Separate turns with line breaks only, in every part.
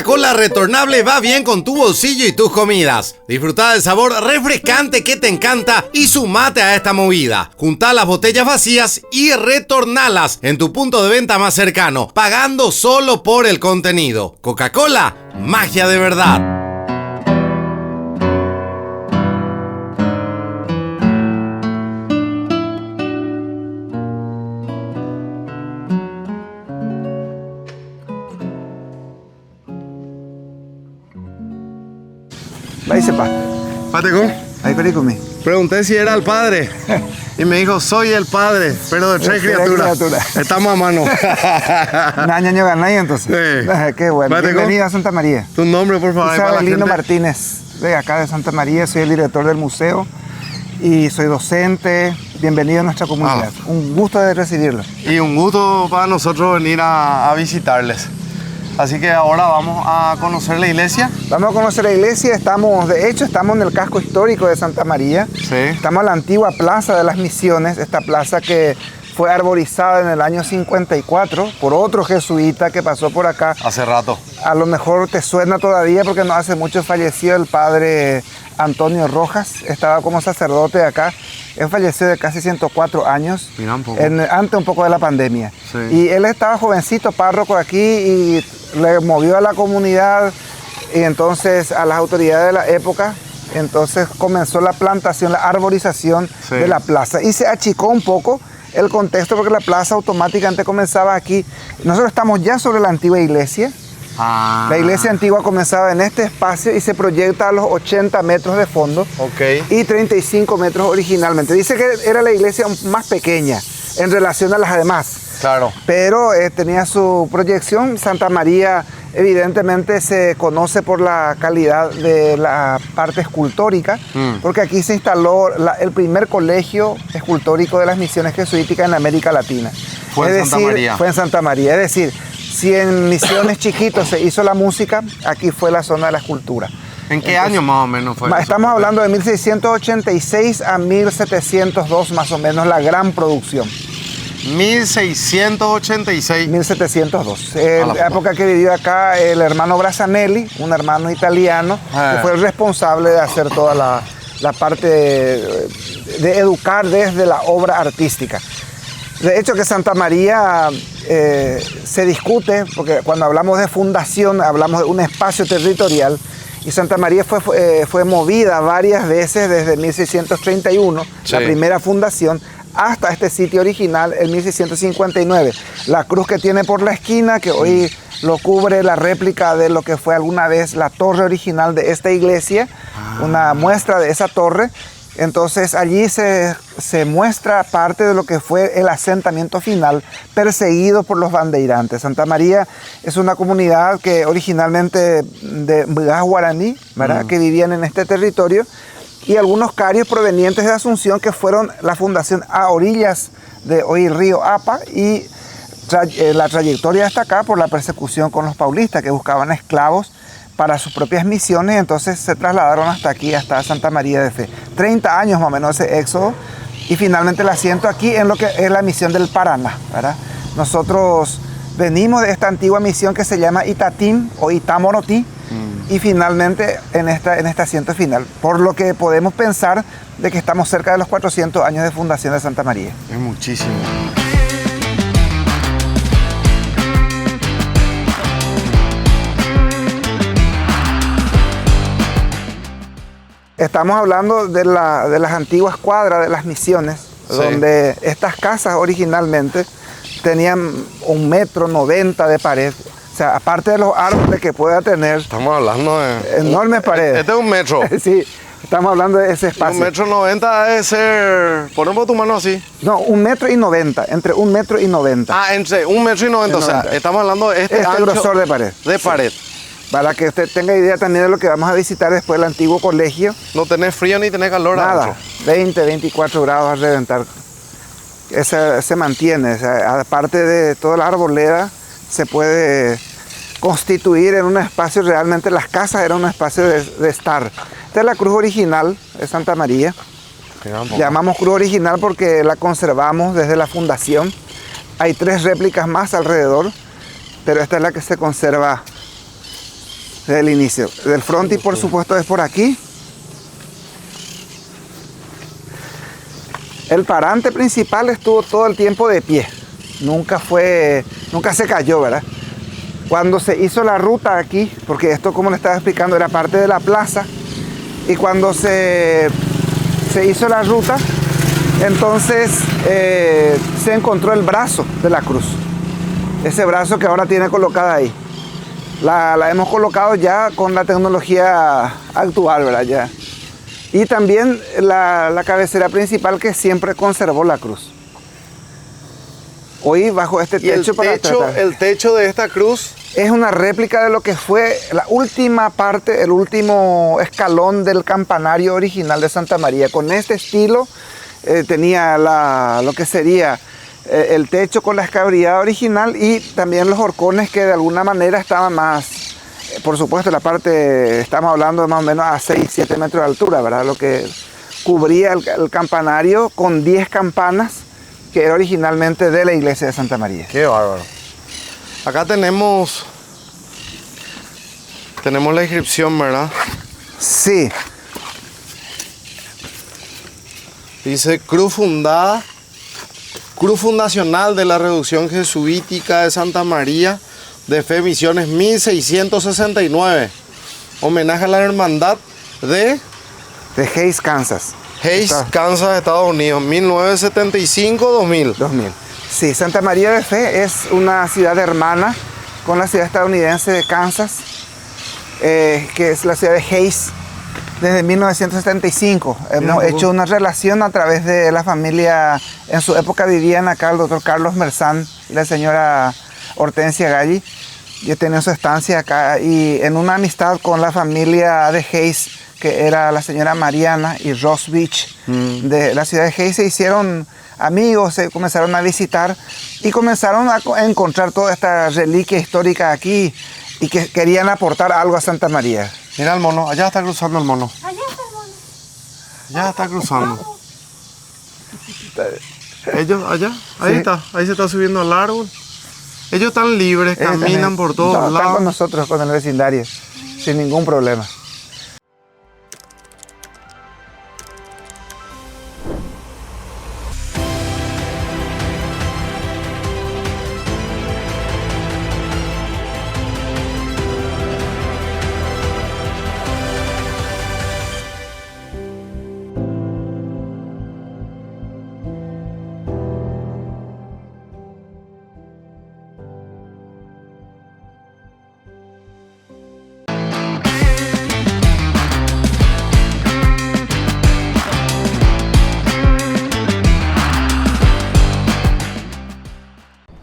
Coca-Cola retornable va bien con tu bolsillo y tus comidas. Disfruta del sabor refrescante que te encanta y sumate a esta movida. Junta las botellas vacías y retornalas en tu punto de venta más cercano, pagando solo por el contenido. Coca-Cola, magia de verdad.
Ahí se va.
Pateco,
Ahí con
pregunté si era el padre y me dijo, soy el padre, pero de tres criaturas. Estamos a mano.
Naño ganáis entonces.
Sí.
Qué bueno.
Pateco,
bienvenido a Santa María.
Tu nombre, por favor.
Isabelino Martínez, de acá de Santa María. Soy el director del museo y soy docente. Bienvenido a nuestra comunidad. Un gusto de recibirlo.
Y un gusto para nosotros venir a visitarles. Así que ahora vamos a conocer la iglesia.
Vamos a conocer la iglesia. Estamos en el casco histórico de Santa María.
Sí.
Estamos en la antigua Plaza de las Misiones, esta plaza que fue arborizada en el año 54 por otro jesuita que pasó por acá.
Hace rato.
A lo mejor te suena todavía porque no hace mucho falleció el padre Antonio Rojas. Estaba como sacerdote acá. Él falleció de casi 104 años.
Mira un poco.
Antes un poco de la pandemia.
Sí.
Y él estaba jovencito, párroco aquí, y le movió a la comunidad y entonces a las autoridades de la época. Entonces comenzó la plantación, la arborización de la plaza. Y se achicó un poco el contexto porque la plaza automáticamente comenzaba aquí. Nosotros estamos ya sobre la antigua iglesia. La iglesia antigua comenzaba en este espacio y se proyecta a los 80 metros de fondo y 35 metros originalmente. Dice que era la iglesia más pequeña en relación a las demás.
Claro.
Pero tenía su proyección. Santa María evidentemente se conoce por la calidad de la parte escultórica, porque aquí se instaló el primer colegio escultórico de las misiones jesuíticas en América Latina.
Fue en Santa María.
Fue en Santa María. Es decir, si en misiones chiquitos se hizo la música, aquí fue la zona de la escultura.
¿En qué año más o menos fue eso?
Estamos hablando de 1686 a 1702 más o menos, la gran producción.
1686.
1702. En la época que vivió acá el hermano Brasanelli, un hermano italiano, que fue el responsable de hacer toda la parte de educar desde la obra artística. De hecho que Santa María se discute, porque cuando hablamos de fundación hablamos de un espacio territorial, y Santa María fue movida varias veces desde 1631, la primera fundación, hasta este sitio original en 1659. La cruz que tiene por la esquina, que hoy lo cubre la réplica de lo que fue alguna vez la torre original de esta iglesia, una muestra de esa torre. Entonces allí se muestra parte de lo que fue el asentamiento final perseguido por los bandeirantes. Santa María es una comunidad que originalmente de Mbgas guaraní, ¿verdad? Que vivían en este territorio, y algunos carios provenientes de Asunción que fueron la fundación a orillas de hoy el río Apa, y la trayectoria hasta acá por la persecución con los paulistas que buscaban esclavos para sus propias misiones. Entonces se trasladaron hasta aquí, hasta Santa María de Fe. 30 años más o menos ese éxodo, y finalmente el asiento aquí en lo que es la misión del Paraná, ¿verdad? Nosotros venimos de esta antigua misión que se llama Itatim o Itamorotí, y finalmente en este asiento final, por lo que podemos pensar de que estamos cerca de los 400 años de fundación de Santa María.
Es muchísimo.
Estamos hablando de las antiguas cuadras de las misiones, donde estas casas originalmente tenían 1,90 m de pared. O sea, aparte de los árboles que pueda tener.
Estamos hablando de
enormes paredes.
Este es 1 metro.
Sí, estamos hablando de ese espacio.
1,90 m debe ser. Ponemos tu mano así.
No, 1,90 m, entre 1,90 m.
Entre 1,90 m. O sea, estamos hablando de este ancho
grosor de pared.
De pared.
Para que usted tenga idea también de lo que vamos a visitar después del antiguo colegio.
No tenés frío ni tenés calor.
Nada,
adentro.
20, 24 grados a reventar. Se mantiene. O sea, aparte de toda la arboleda, se puede constituir en un espacio, realmente las casas eran un espacio de estar. Esta es la cruz original de Santa María. Llamamos cruz original porque la conservamos desde la fundación. Hay 3 réplicas más alrededor, pero esta es la que se conserva desde el inicio. Del frontis, por supuesto, es por aquí. El parante principal estuvo todo el tiempo de pie. Nunca se cayó, ¿verdad? Cuando se hizo la ruta aquí, porque esto, como le estaba explicando, era parte de la plaza, y cuando se hizo la ruta, entonces se encontró el brazo de la cruz. Ese brazo que ahora tiene colocada ahí. La hemos colocado ya con la tecnología actual, ¿verdad? Ya. Y también la cabecera principal que siempre conservó la cruz. Hoy bajo este techo,
el techo de esta cruz
es una réplica de lo que fue la última parte, el último escalón del campanario original de Santa María. Con este estilo tenía lo que sería el techo con la escabridad original y también los horcones que de alguna manera estaban más, por supuesto la parte, estamos hablando de más o menos a 6-7 metros de altura, ¿verdad? Lo que cubría el campanario con 10 campanas que era originalmente de la iglesia de Santa María.
Qué bárbaro. Acá tenemos la inscripción, ¿verdad?
Sí.
Dice Cruz Fundacional de la Reducción Jesuítica de Santa María de Fe Misiones 1669. Homenaje a la hermandad de
Hays, Kansas.
Hays, Kansas, Estados Unidos, 1975-2000.
2000. Sí, Santa María de Fe es una ciudad hermana con la ciudad estadounidense de Kansas, que es la ciudad de Hays, desde 1975. Hemos hecho una relación a través de la familia. En su época vivían acá el doctor Carlos Merzán y la señora Hortensia Galli. Yo tenía su estancia acá y en una amistad con la familia de Hays, que era la señora Mariana y Ross Beach de la ciudad de Hays, se hicieron amigos, se comenzaron a visitar y comenzaron a encontrar toda esta reliquia histórica aquí y que querían aportar algo a Santa María.
Mira el mono, allá está cruzando el mono.
Allá está el mono.
Ya está cruzando. Ellos allá, ahí
Sí.
está, ahí se está subiendo al árbol. Ellos están libres, caminan por todos
Están
lados.
con nosotros, con el vecindario, sin ningún problema.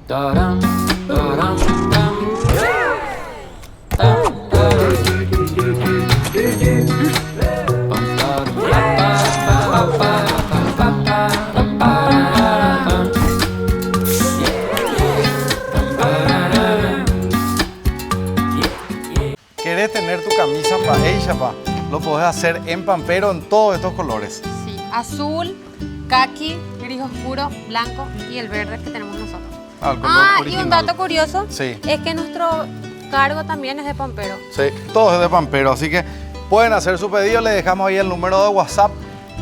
Da-dum, da-dum, dum.
¿Querés tener tu camisa pa? Lo podés hacer en Pampero en todos estos colores.
Sí, azul, caqui, gris oscuro, blanco y el verde que tenemos nosotros.
El color
Y
original.
un dato curioso
Sí.
es que nuestro cargo también es de Pampero.
Sí, todo es de Pampero, así que pueden hacer su pedido, les dejamos ahí el número de WhatsApp,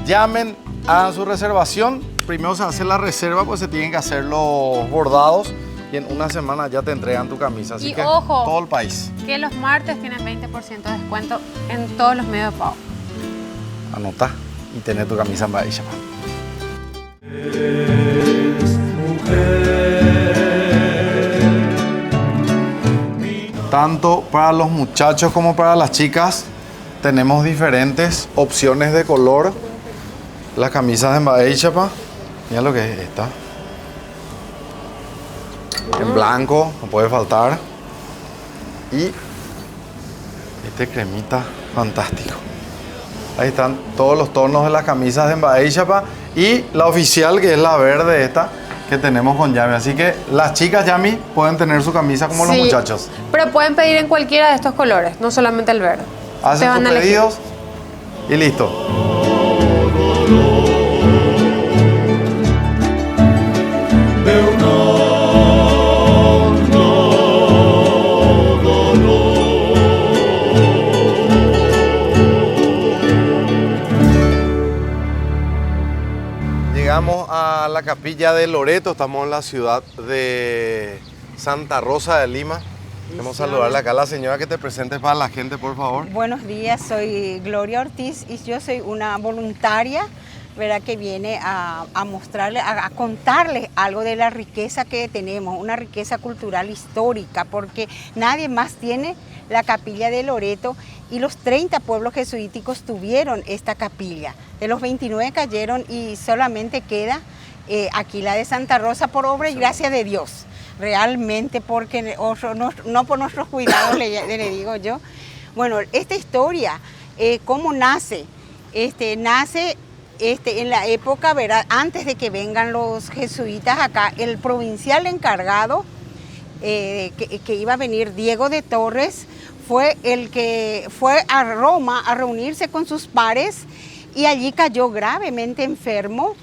llamen, hagan su reservación, primero se hace la reserva, pues se tienen que hacer los bordados y en una semana ya te entregan tu camisa, así
Y
que
ojo.
todo el país.
Que los martes tienen 20% de descuento en todos los medios de pago.
Anota y tener tu camisa en Bahía. Tanto para los muchachos como para las chicas tenemos diferentes opciones de color. Las camisas en Bahía, mira lo que es esta. En blanco, no puede faltar. Y este cremita fantástico. Ahí están todos los tonos de las camisas de Embadé y Chapa. Y la oficial, que es la verde esta, que tenemos con Yami. Así que las chicas Yami pueden tener su camisa como los
Sí,
muchachos.
Pero pueden pedir en cualquiera de estos colores, no solamente el verde. Te
Hacen
van
sus
a elegir.
pedidos y listo. la capilla de Loreto, estamos en la ciudad de Santa Rosa de Lima. Queremos saludarle acá a la señora, que te presentes para la gente, por favor.
Buenos días, soy Gloria Ortiz y yo soy una voluntaria, ¿verdad?, que viene a mostrarles, a contarles algo de la riqueza que tenemos, una riqueza cultural histórica, porque nadie más tiene la capilla de Loreto, y los 30 pueblos jesuíticos tuvieron esta capilla. De los 29 cayeron y solamente queda aquí la de Santa Rosa, por obra y gracia de Dios. Realmente, porque no por nuestros cuidados, le digo yo. Bueno, esta historia, ¿cómo nace? Nace en la época, ¿verdad?, antes de que vengan los jesuitas acá, el provincial encargado que iba a venir, Diego de Torres, fue el que fue a Roma a reunirse con sus pares y allí cayó gravemente enfermo.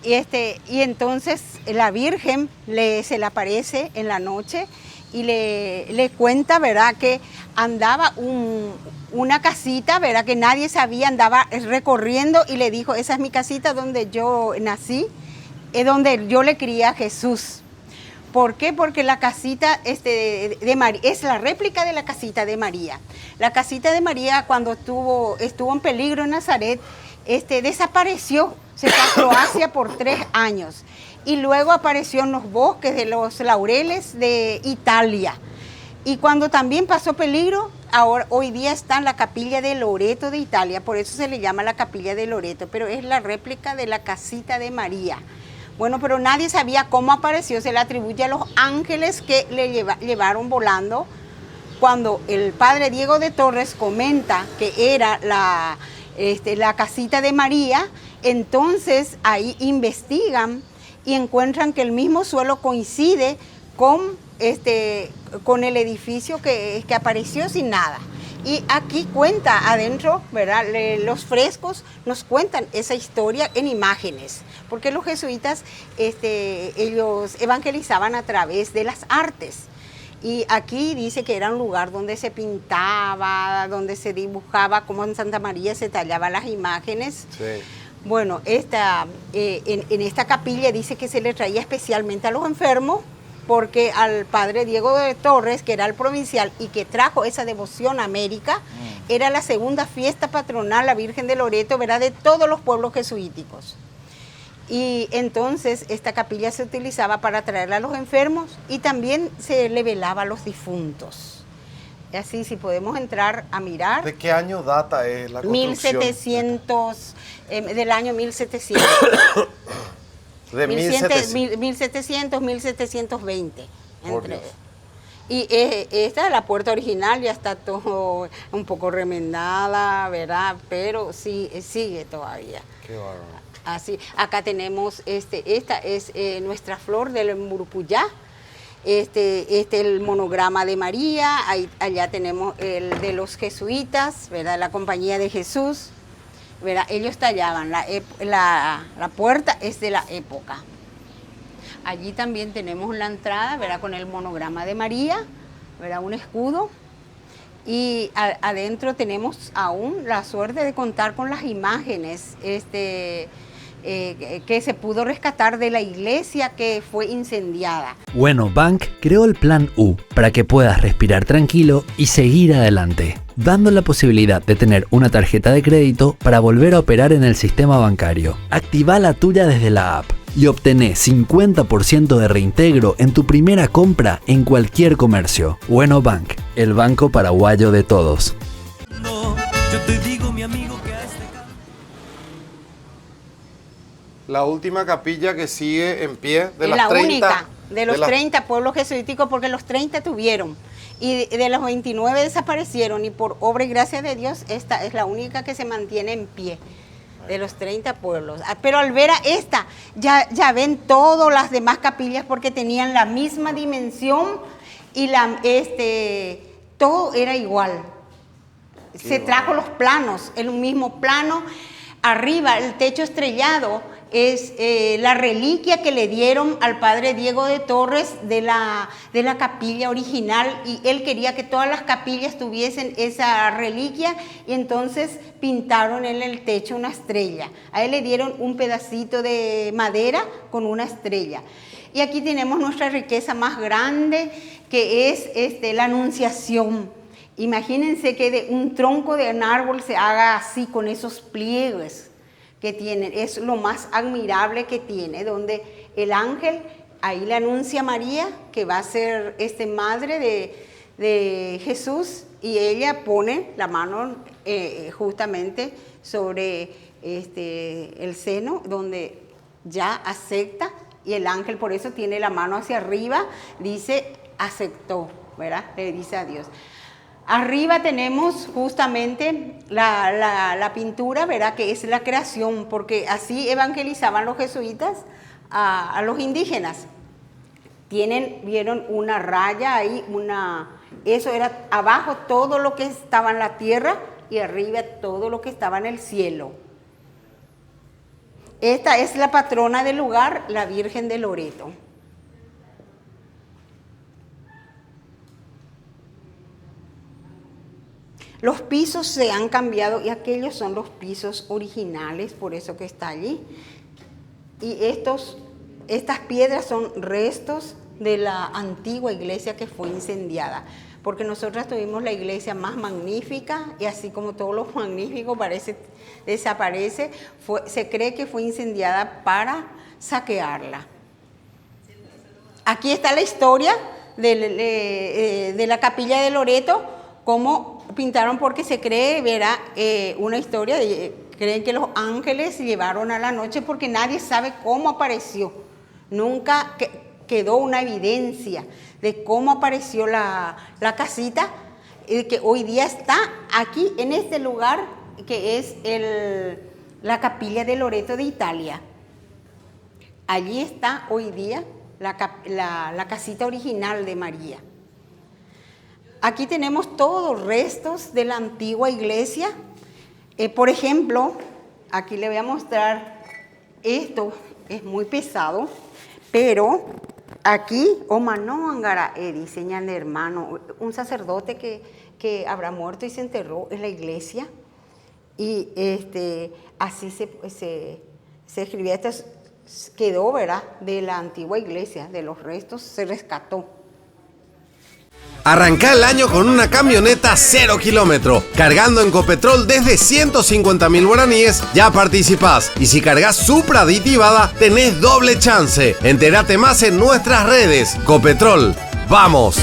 Y entonces la Virgen se le aparece en la noche y le cuenta, ¿verdad?, que andaba una casita, ¿verdad?, que nadie sabía, andaba recorriendo, y le dijo: esa es mi casita donde yo nací, es donde yo le crié a Jesús. ¿Por qué? Porque la casita de María es la réplica de la casita de María. La casita de María, cuando estuvo en peligro en Nazaret, desapareció. Se fue a Croacia por 3 años y luego apareció en los bosques de los laureles de Italia. Y cuando también pasó peligro, hoy día está en la capilla de Loreto de Italia, por eso se le llama la capilla de Loreto, pero es la réplica de la casita de María. Bueno, pero nadie sabía cómo apareció, se le atribuye a los ángeles que le llevaron volando. Cuando el padre Diego de Torres comenta que era la casita de María, entonces ahí investigan y encuentran que el mismo suelo coincide con el edificio que apareció sin nada. Y aquí cuenta adentro, ¿verdad?, los frescos nos cuentan esa historia en imágenes, porque los jesuitas ellos evangelizaban a través de las artes. Y aquí dice que era un lugar donde se pintaba, donde se dibujaba, como en Santa María se tallaban las imágenes. Sí. Bueno, en esta capilla dice que se le traía especialmente a los enfermos, porque al padre Diego de Torres, que era el provincial y que trajo esa devoción a América, era la segunda fiesta patronal, la Virgen de Loreto, ¿verdad?, de todos los pueblos jesuíticos. Y entonces esta capilla se utilizaba para traerla a los enfermos y también se le velaba a los difuntos. Así, si podemos entrar a mirar.
¿De qué año data la construcción?
1700, del año 1700.
De
1700, 1720. Y esta es la puerta original, ya está todo un poco remendada, ¿verdad? Pero sí, sigue todavía.
Qué bárbaro.
Así, acá tenemos, esta es nuestra flor del Murupuyá, el monograma de María, allá tenemos el de los jesuitas, ¿verdad?, la Compañía de Jesús, ¿verdad? Ellos tallaban, la puerta es de la época. Allí también tenemos la entrada, ¿verdad?, con el monograma de María, ¿verdad?, un escudo. Y adentro tenemos aún la suerte de contar con las imágenes que se pudo rescatar de la iglesia que fue incendiada.
Bueno Bank creó el Plan U para que puedas respirar tranquilo y seguir adelante, dando la posibilidad de tener una tarjeta de crédito para volver a operar en el sistema bancario. Activa la tuya desde la app y obtené 50% de reintegro en tu primera compra en cualquier comercio. Bueno Bank, el banco paraguayo de todos.
Yo te digo, mi amigo, que
La última capilla que sigue en pie de las
la
30.
Única de los 30 pueblos jesuíticos, porque los 30 tuvieron. Y de los 29 desaparecieron, y por obra y gracia de Dios, esta es la única que se mantiene en pie. De los 30 pueblos. Pero al ver a esta, ya ven todas las demás capillas, porque tenían la misma dimensión y todo era igual. Se trajo los planos, el mismo plano, arriba el techo estrellado, es la reliquia que le dieron al padre Diego de Torres de la capilla original, y él quería que todas las capillas tuviesen esa reliquia, y entonces pintaron en el techo una estrella. A él le dieron un pedacito de madera con una estrella. Y aquí tenemos nuestra riqueza más grande, que es la Anunciación. Imagínense que de un tronco de un árbol se haga así, con esos pliegues que tienen. Es lo más admirable que tiene, donde el ángel ahí le anuncia a María que va a ser madre de Jesús, y ella pone la mano justamente sobre el seno, donde ya acepta, y el ángel por eso tiene la mano hacia arriba, dice aceptó, ¿verdad? Le dice a Dios. Arriba tenemos justamente la pintura, ¿verdad? Que es la creación, porque así evangelizaban los jesuitas a los indígenas. Vieron una raya ahí, eso era abajo todo lo que estaba en la tierra y arriba todo lo que estaba en el cielo. Esta es la patrona del lugar, la Virgen de Loreto. Los pisos se han cambiado y aquellos son los pisos originales, por eso que está allí. Y estas piedras son restos de la antigua iglesia que fue incendiada, porque nosotros tuvimos la iglesia más magnífica, y así como todo lo magnífico desaparece, se cree que fue incendiada para saquearla. Aquí está la historia de la capilla de Loreto, cómo pintaron, porque se cree, verá, una historia, creen que los ángeles llevaron a la noche, porque nadie sabe cómo apareció. Nunca quedó una evidencia de cómo apareció la casita, que hoy día está aquí en este lugar, que es la capilla de Loreto de Italia. Allí está hoy día la casita original de María. Aquí tenemos todos restos de la antigua iglesia. Por ejemplo, aquí le voy a mostrar, esto es muy pesado, pero aquí, Omano Angara, dice ñan hermano, un sacerdote que habrá muerto y se enterró en la iglesia, y así se escribía, esto quedó, ¿verdad?, de la antigua iglesia, de los restos se rescató.
Arranca el año con una camioneta 0 kilómetros, cargando en Copetrol desde 150.000 guaraníes, ya participás. Y si cargas Supra aditivada, tenés doble chance. Entérate más en nuestras redes. Copetrol, ¡vamos!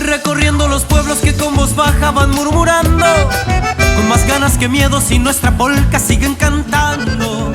Recorriendo los pueblos que con voz baja van murmurando, con más ganas que miedos, y nuestra polca siguen cantando.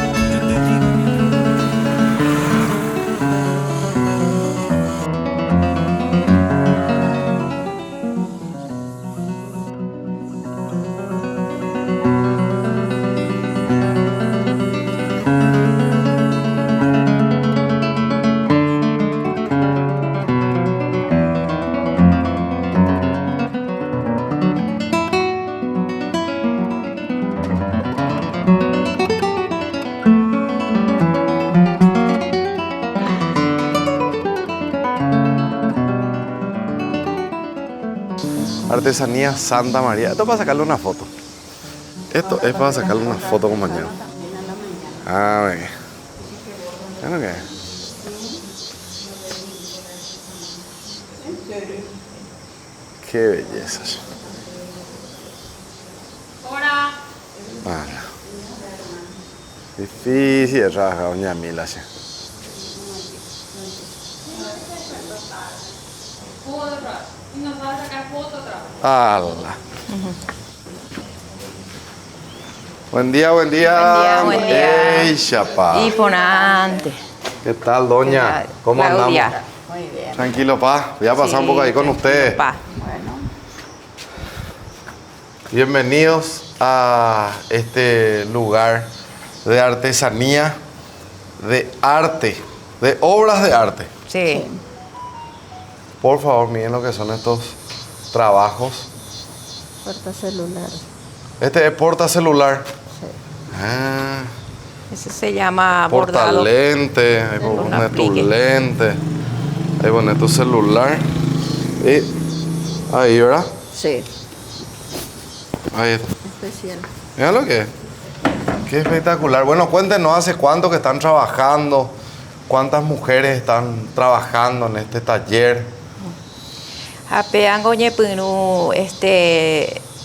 Artesanía Santa María. Esto es para sacarle una foto. Esto es para sacarle una foto, compañero. A ver. ¿Qué es? Qué belleza.
Hola.
Vale. Difícil de trabajar, doña Mila.
Y nos va a sacar foto otra vez.
¡Hala! Buen día, buen día.
Buen día.
¡Ey, chapa!
Y ponante.
¿Qué tal, doña? ¿Cómo
Claudia.
andamos?
Muy bien.
Tranquilo, pa. Voy a pasar un poco ahí con ustedes.
Pa.
Bienvenidos a este lugar de artesanía, de arte, de obras de arte.
Sí.
Por favor, miren lo que son estos trabajos.
Portacelular.
Este es portacelular.
Sí.
Ah,
Ese se llama bordado.
portalente, ahí pones tu lente, ahí pones tu celular. Y ahí, ¿verdad?
Sí,
Ahí está.
especial.
Mira lo que es. Qué espectacular. Bueno, cuéntenos hace cuánto que están trabajando, cuántas mujeres están trabajando en este taller.
Apeango ñepinu,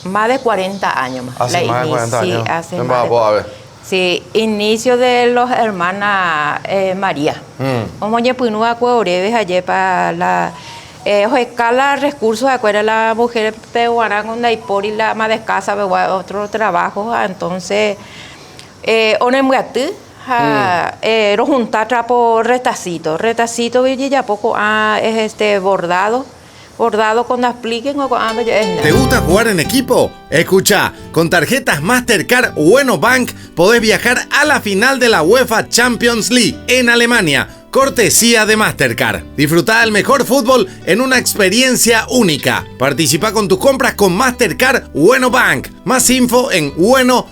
más de 40 años más.
Hace más de 40 años.
Sí, hace
Ven,
más de
a ver.
Sí, inicio de los hermanas María. Como ñepinu acueoreves ayer para la escala recursos acuerda la mujer peruana con daipor y la más de casa otro trabajo, entonces onemgatu ero juntar trapo retacito y ya poco es bordado con apliquen o con
¿Te gusta jugar en equipo? Escucha, con tarjetas Mastercard Bueno Bank podés viajar a la final de la UEFA Champions League en Alemania, cortesía de Mastercard. Disfruta del mejor fútbol en una experiencia única. Participa con tus compras con Mastercard Bueno Bank. Más info en bueno.com.py.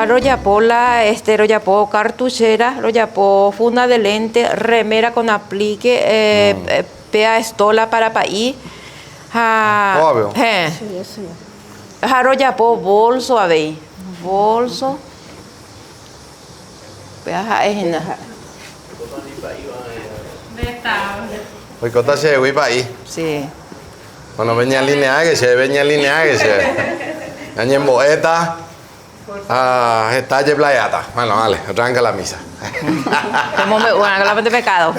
Royapo royapo cartuchera, royapo funda de lente, remera con aplique, pea estola para país. Royapo bolso a ver, bolso. Pea
Hoy cota se voy para ahí.
Sí.
Bueno, veña línea que se. Añen boeta. Está de playata. Bueno, vale, arranca la misa.
Como bueno, de pecado.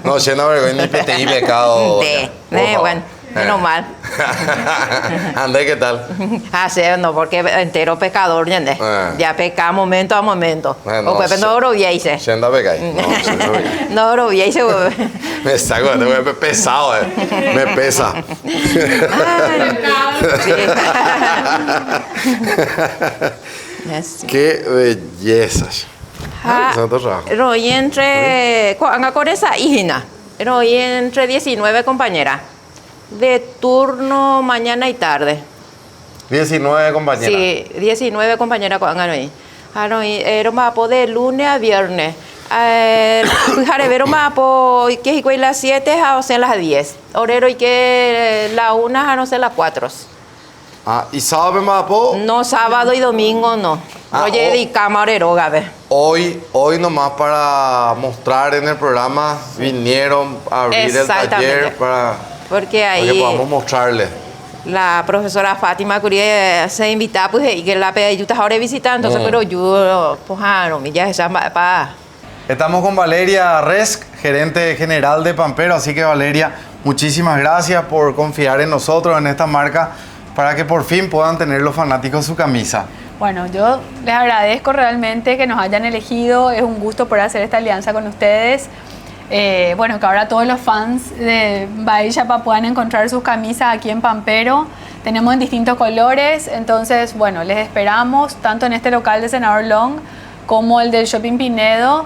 No, si no vergüenza, ni pete y pecado.
Bueno, menos mal.
Andé, ¿qué tal?
Sí, no, porque entero pecador, ¿entiendes? Ya peca momento a momento.
Bueno,
o pues no oro viese.
Siendo pecado.
No oro viese.
Me saco, te voy a pesado, me pesa.
Sí.
Qué belleza.
Roy entre entre 19 compañeras de turno mañana y tarde.
19 compañeras.
Sí, 19 compañeras con hoy. Era mapo de lunes a viernes. Jarevero mapo que es las 7 a las 10. Orero y que la 1 a no ser las 4.
¿Y sábado mapo?
No, sábado y domingo no. Oye, dedicamos a orero, gabe.
Hoy nomás para mostrar en el programa vinieron a abrir el taller para que podamos mostrarles.
La profesora Fátima Curie se invita pues y que la yo estaba ahora visitando, entonces pero yo pues ya se llama para.
Estamos con Valeria Resk, gerente general de Pampero, así que Valeria, muchísimas gracias por confiar en nosotros, en esta marca, para que por fin puedan tener los fanáticos su camisa.
Bueno, yo les agradezco realmente que nos hayan elegido, es un gusto poder hacer esta alianza con ustedes. Bueno, que ahora todos los fans de Baixapa puedan encontrar sus camisas aquí en Pampero. Tenemos en distintos colores, entonces, bueno, les esperamos tanto en este local de Senador Long como el del Shopping Pinedo.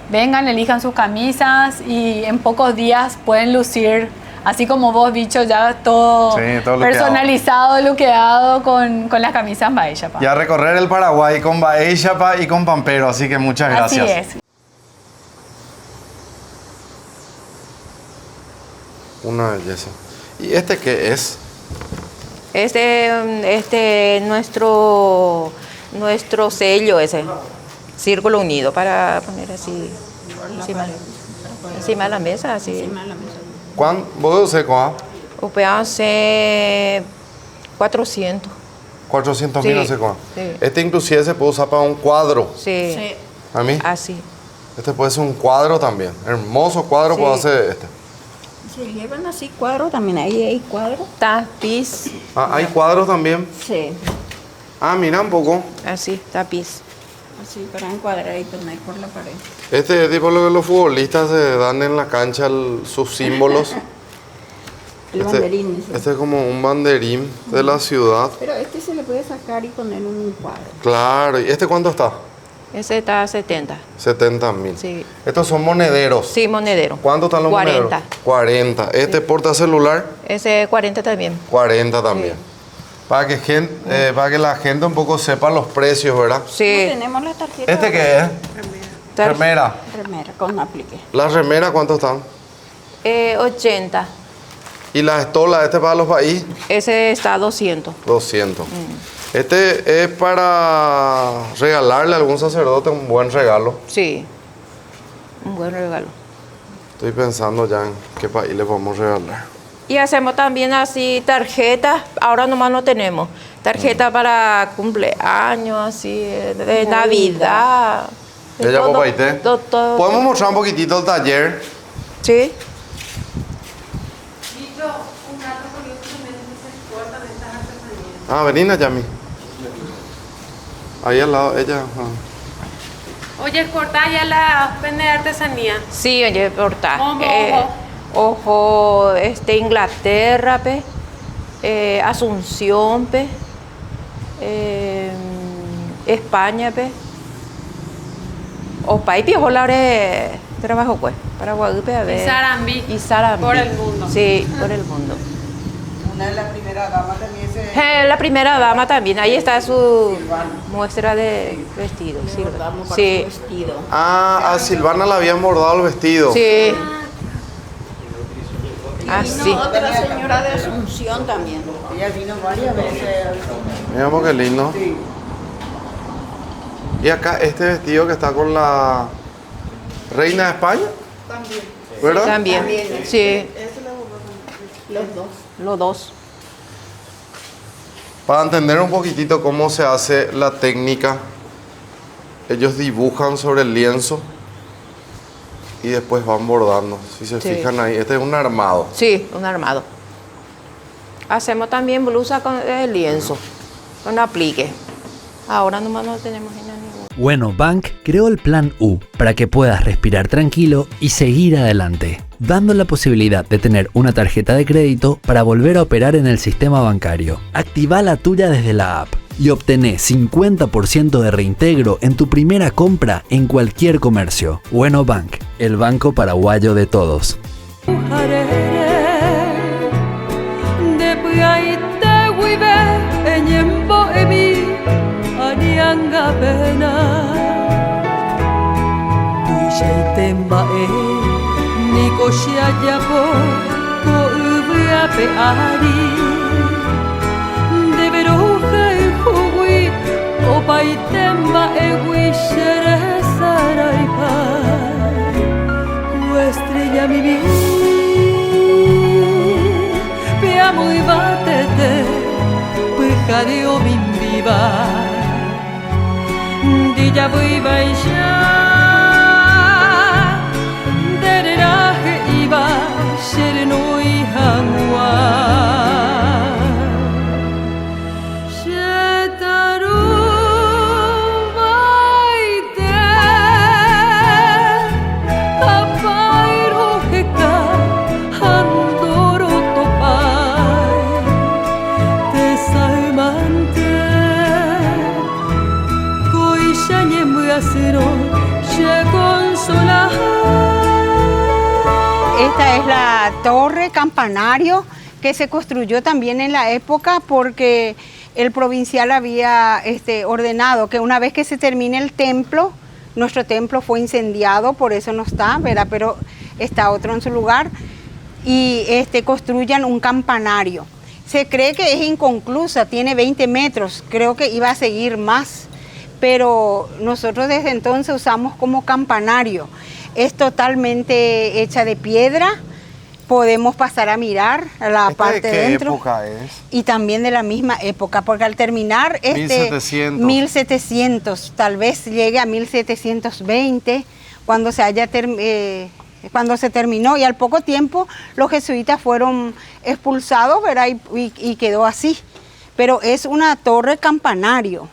Vengan, elijan sus camisas y en pocos días pueden lucir, así como vos, bicho, ya todo personalizado, luqueado con las camisas Baixapa.
Y a recorrer el Paraguay con Baixapa y con Pampero, así que muchas gracias.
Así es.
Una belleza. ¿Y este qué es?
Nuestro sello ese, Círculo Unido, para poner así encima de la mesa, así.
¿Cuánto? ¿Vos sé cuánto?
Hace 400.
400.000, no sé cuánto.
Sí.
Este inclusive se puede usar para un cuadro.
Sí.
¿A mí?
Así.
Este puede ser un cuadro también. Hermoso cuadro puedo hacer este.
Se llevan así cuadros también, ahí hay cuadros.
Tapiz.
¿Hay cuadros también?
Sí.
Mira un poco. Así, tapiz.
Así para encuadrar y poner por la pared.
Este es tipo lo que los futbolistas se dan en la cancha, sus símbolos.
El banderín.
Este es como un banderín de la ciudad.
Pero este se le puede sacar y poner un cuadro.
Claro. ¿Y este cuánto está?
Ese está a 70.
70.000.
Sí.
Estos son monederos.
Sí, monedero.
¿Cuánto están los monederos? 40. ¿Este porta celular?
Ese 40 también.
40 también. Para que la gente un poco sepa los precios, ¿verdad?
Sí.
Tenemos la tarjeta.
¿Este qué es? Remera.
Remera con aplique.
¿Las remeras cuánto están?
80.
¿Y las estolas, este para los país?
Ese está 200.
200. Este es para regalarle a algún sacerdote un buen regalo.
Sí. Un buen regalo.
Estoy pensando ya en qué país le podemos regalar.
Y hacemos también así tarjetas, ahora nomás no tenemos. Tarjetas para cumpleaños, así, de Navidad.
¿Ella
todo,
papaité?
todo.
¿Podemos mostrar un poquitito el taller?
Sí.
Ah, venina, Yami. Ahí al lado, ella.
Oye, corta ya la pende de artesanía.
Sí, oye, porta.
Ojo.
Ojo, Inglaterra, pe. Asunción, pe. España, pe. Opa, y piojo la trabajo, pues. Para Guadalupe, a ver.
Y Sarambí.
Y Sarambí.
Por el mundo.
Sí, por el mundo.
Una de las primeras damas también
La primera dama también, ahí está su muestra de vestido. Sí.
Ah, a Silvana le habían bordado el vestido.
Sí. Así.
Otra señora de Asunción también. Ella vino varias veces.
Miramos qué lindo. Y acá este vestido que está con la reina de España.
También.
¿Verdad?
También. Sí.
Los dos.
Los dos.
Para entender un poquitito cómo se hace la técnica, ellos dibujan sobre el lienzo y después van bordando. Si se
Sí.
fijan ahí, este es un armado.
Sí, un armado. Hacemos también blusa con lienzo, con aplique. Ahora nomás no tenemos en ningún.
Bueno Bank creó el Plan U para que puedas respirar tranquilo y seguir adelante, dando la posibilidad de tener una tarjeta de crédito para volver a operar en el sistema bancario. Activa la tuya desde la app y obtené 50% de reintegro en tu primera compra en cualquier comercio. Bueno Bank, el banco paraguayo de todos.
Estrella mi vida, piamo i batete, peccario min viva, di già voi vai già, dere rahe iba, shere noi hangwa.
Esta es la torre campanario que se construyó también en la época porque el provincial había ordenado que una vez que se termine el templo, nuestro templo fue incendiado, por eso no está, ¿verdad? Pero está otro en su lugar, y construyan un campanario. Se cree que es inconclusa, tiene 20 metros, creo que iba a seguir más, pero nosotros desde entonces usamos como campanario. Es totalmente hecha de piedra, podemos pasar a mirar a la parte de dentro.
¿Qué época es?
Y también de la misma época, porque al terminar 1700, tal vez llegue a 1720, cuando cuando se terminó, y al poco tiempo los jesuitas fueron expulsados, ¿verdad? Y quedó así. Pero es una torre campanario.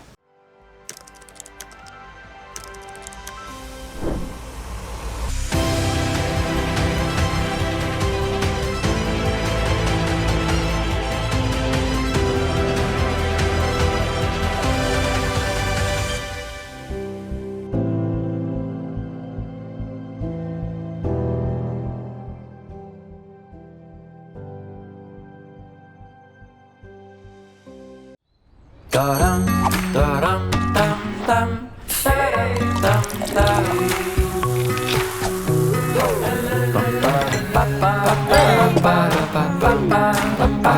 Taram, taram, tam, tam, taram, tam, tam. Pa, pa, pa, pa, pa, pa, pa, pa, pa,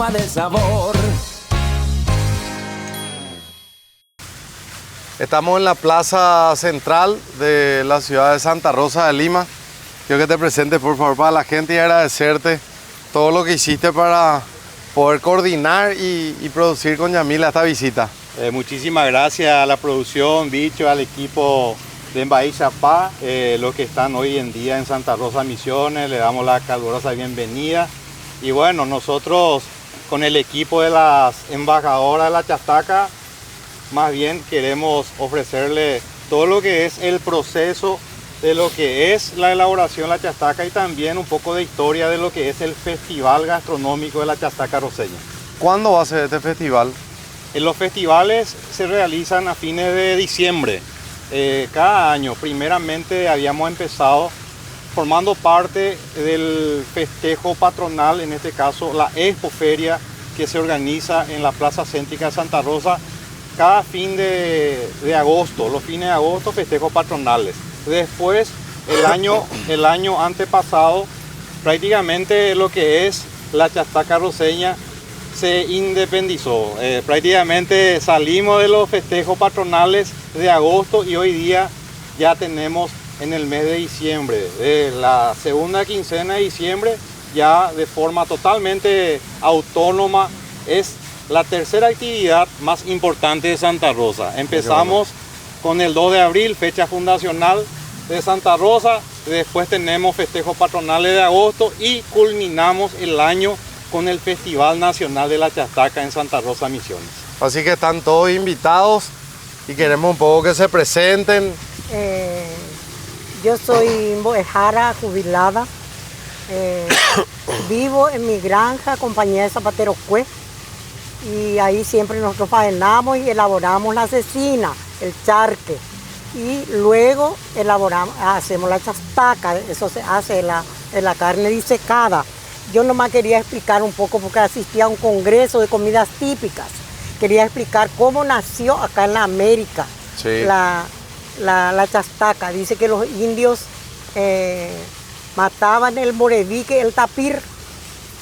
del sabor.
Estamos en la plaza central de la ciudad de Santa Rosa de Lima. Quiero que te presentes, por favor, para la gente y agradecerte todo lo que hiciste para poder coordinar y producir con Yamila esta visita.
Muchísimas gracias a la producción, Bicho, al equipo de Embaí Chapá, los que están hoy en día en Santa Rosa Misiones. Le damos la calurosa bienvenida. Y bueno, nosotros con el equipo de las embajadoras de la Chastaca, más bien queremos ofrecerle todo lo que es el proceso de lo que es la elaboración de la Chastaca y también un poco de historia de lo que es el Festival Gastronómico de la Chastaca Roseña.
¿Cuándo va a ser este festival?
Los festivales se realizan a fines de diciembre. Cada año, primeramente habíamos empezado formando parte del festejo patronal, en este caso la Expoferia, que se organiza en la Plaza Céntrica de Santa Rosa cada fin de agosto, los fines de agosto, festejos patronales. Después, el año antepasado, prácticamente lo que es la Chastaca Roseña se independizó. Prácticamente salimos de los festejos patronales de agosto y hoy día ya tenemos en el mes de diciembre, de la segunda quincena de diciembre, ya de forma totalmente autónoma, es la tercera actividad más importante de Santa Rosa. Empezamos con el 2 de abril, fecha fundacional de Santa Rosa, después tenemos festejos patronales de agosto y culminamos el año con el Festival Nacional de la Chastaca en Santa Rosa Misiones.
Así que están todos invitados y queremos un poco que se presenten.
Yo soy mojara jubilada, vivo en mi granja, compañía de zapateros Cue, y ahí siempre nosotros faenamos y elaboramos la cecina, el charque, y luego hacemos la chastaca, eso se hace en la carne disecada. Yo nomás quería explicar un poco, porque asistí a un congreso de comidas típicas, quería explicar cómo nació acá en la América. Sí. La chastaca. Dice que los indios mataban el morevique, el tapir,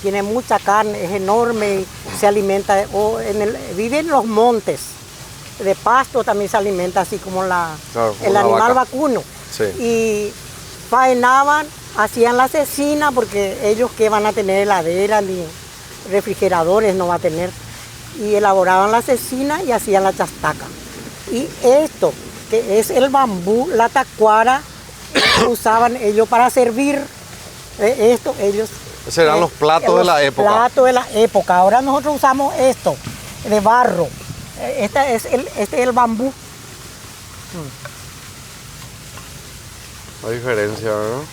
tiene mucha carne, es enorme, y se alimenta, vive en los montes, de pasto también se alimenta, así como el animal vaca. Vacuno. Sí. Y faenaban, hacían la cecina, porque ellos que van a tener heladera ni refrigeradores no va a tener, y elaboraban la cecina y hacían la chastaca. Y esto, que es el bambú, la tacuara, usaban ellos para servir ellos.
Esos eran los platos de la época.
Los platos de la época. Ahora nosotros usamos esto, de barro. Este es el bambú.
La diferencia, ¿no?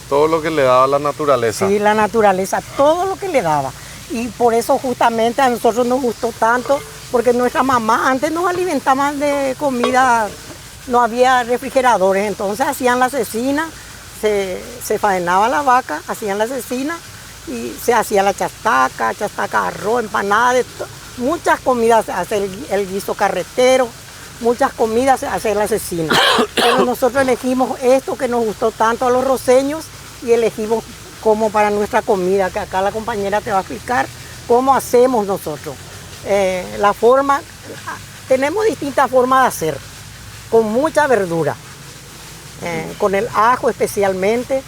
Todo lo que le daba la naturaleza.
Sí, la naturaleza, todo lo que le daba. Y por eso justamente a nosotros nos gustó tanto, porque nuestra mamá antes nos alimentaban de comida, no había refrigeradores, entonces hacían la cecina, se faenaba la vaca, hacían la cecina y se hacía la chastaca arroz, empanada, muchas comidas, se hace el guiso carretero, muchas comidas se hace la cecina. Pero nosotros elegimos esto que nos gustó tanto a los roseños y elegimos como para nuestra comida, que acá la compañera te va a explicar cómo hacemos nosotros. La forma, tenemos distintas formas de hacer, con mucha verdura, con el ajo especialmente,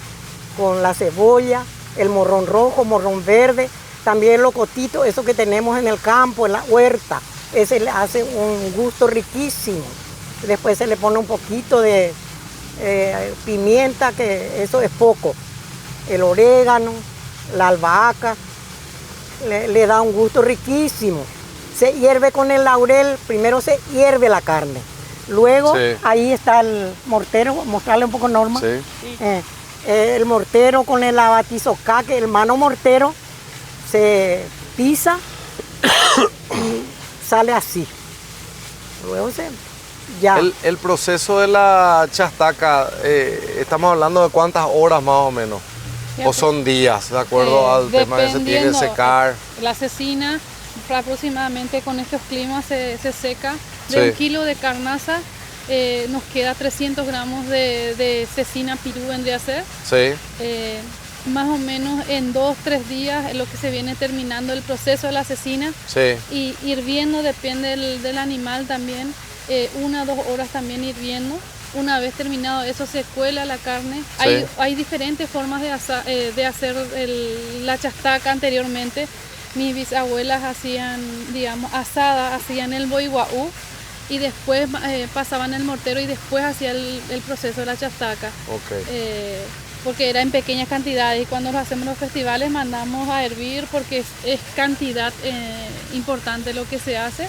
con la cebolla, el morrón rojo, morrón verde, también el locotito, eso que tenemos en el campo, en la huerta, ese le hace un gusto riquísimo. Después se le pone un poquito de pimienta, que eso es poco, el orégano, la albahaca, le da un gusto riquísimo. Se hierve con el laurel, primero se hierve la carne, luego ahí está el mortero, mostrarle un poco Norma. El mortero con el abatizocá, que el mano mortero se pisa y sale así. Luego ya.
El proceso de la chastaca, estamos hablando de cuántas horas más o menos, o son días, de acuerdo al tema que se tiene que secar.
La cecina aproximadamente con estos climas se seca. De 1 kilo de carnaza nos queda 300 gramos de cecina pirú, vendría a ser. Más o menos en 2-3 días es lo que se viene terminando el proceso de la cecina. Y hirviendo, depende del animal también, 1 o 2 horas también hirviendo. Una vez terminado eso se cuela la carne. Hay diferentes formas de hacer la chastaca anteriormente. Mis bisabuelas hacían, digamos, asada, hacían el boiguaú y después pasaban el mortero y después hacía el proceso de la chastaca. Porque era en pequeñas cantidades y cuando lo hacemos en los festivales mandamos a hervir porque es cantidad importante lo que se hace.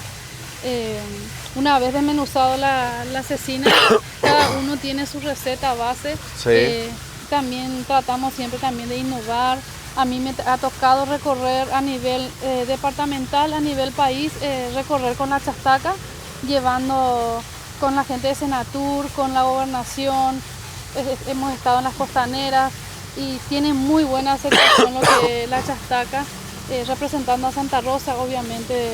Una vez desmenuzado la cecina, cada uno tiene su receta base. También tratamos siempre también de innovar. A mí me ha tocado recorrer a nivel departamental, a nivel país, recorrer con la chastaca, llevando con la gente de Senatur, con la gobernación. Hemos estado en las costaneras y tiene muy buena aceptación lo que la chastaca, representando a Santa Rosa, obviamente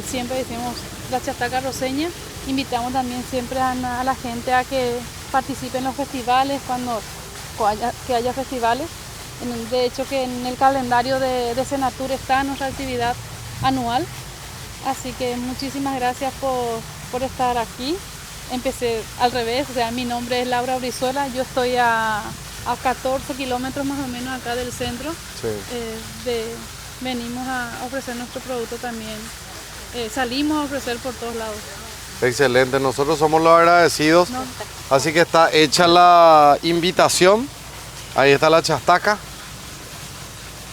siempre decimos la chastaca roseña. Invitamos también siempre a la gente a que participe en los festivales cuando haya festivales. De hecho que en el calendario de Senatur está nuestra actividad anual. Así que muchísimas gracias por estar aquí. Empecé al revés, o sea, mi nombre es Laura Brizuela, yo estoy a 14 kilómetros más o menos acá del centro. Venimos a ofrecer nuestro producto también, salimos a ofrecer por todos lados.
Excelente, nosotros somos los agradecidos. Así que está hecha la invitación, ahí está la chastaca.